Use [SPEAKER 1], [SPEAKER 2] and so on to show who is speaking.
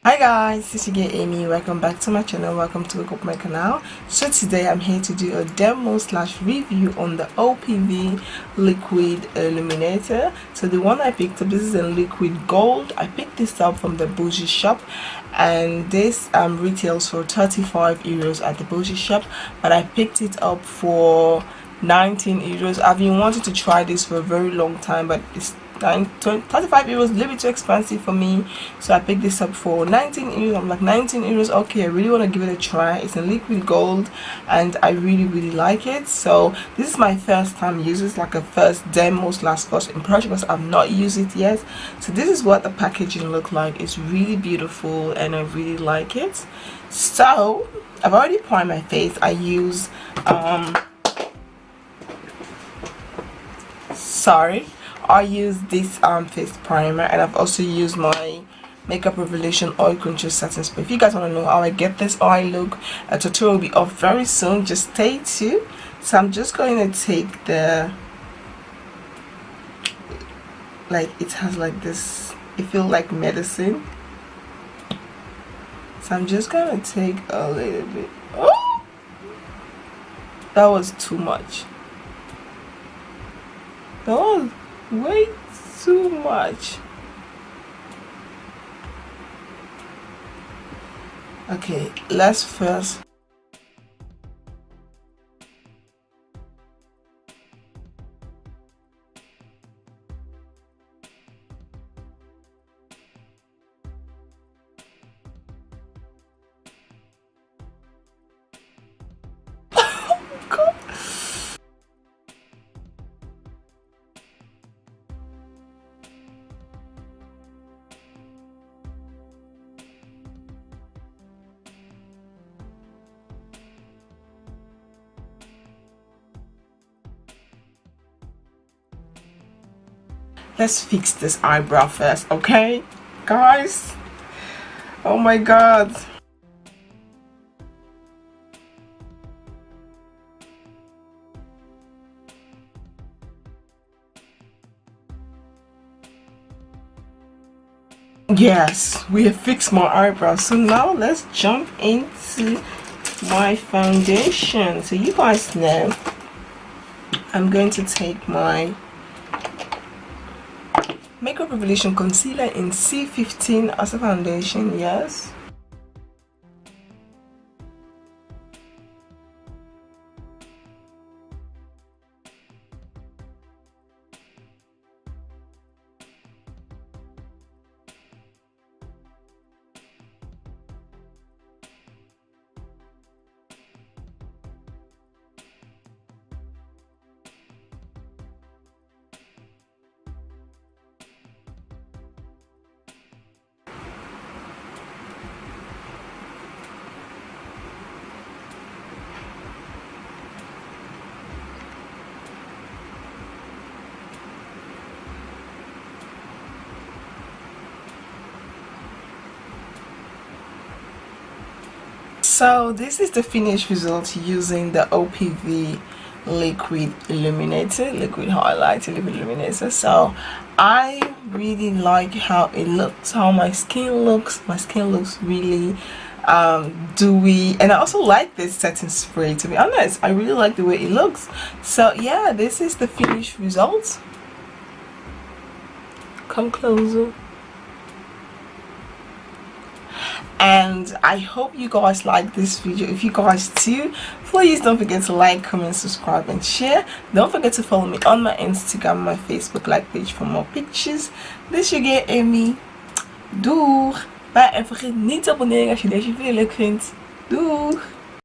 [SPEAKER 1] Hi guys, this is your Amy. Welcome back to my channel. Welcome to Wake Up My Canal. So today I'm here to do a demo / review on the OPV liquid illuminator. So the one I picked up, this is in liquid gold. I picked this up from the bougie shop, and this retails for 35 euros at the bougie shop, but I picked it up for 19 euros. I've been wanting to try this for a very long time, but it's 35 euros, a little bit too expensive for me, so I picked this up for 19 euros. I'm like, 19 euros, okay, I really want to give it a try. It's in liquid gold and I really like it. So this is my first time using it. It's like a first demo / first impression because I've not used it yet. So this is what the packaging look like. It's really beautiful and I really like it. So I've already primed my face. I use I use this face primer, and I've also used my Makeup Revolution oil control setting spray. If you guys want to know how I get this oil look, a tutorial will be up very soon. Just stay tuned. So I'm just going to take the, like, it has like this, it feels like medicine. So I'm just going to take a little bit. Oh, that was too much. That was way too much. Okay, let's first let's fix this eyebrow first, okay guys? Oh my god. Yes, we have fixed my eyebrows. So now let's jump into my foundation. So you guys know I'm going to take my Makeup Revolution concealer in C15 as a foundation. Yes, so this is the finished result using the OPV liquid illuminator, liquid highlighter, liquid illuminator. So I really like how it looks, how my skin looks. My skin looks really dewy, and I also like this setting spray. To be honest, I really like the way it looks. So yeah, this is the finished result. Come closer. And I hope you guys like this video. If you guys do, please don't forget to like, comment, subscribe and share. Don't forget to follow me on my Instagram, my Facebook like page for more pictures. This is je girl Amy. Doeg! En vergeet niet te abonneren als je deze video leuk vindt. Doeg!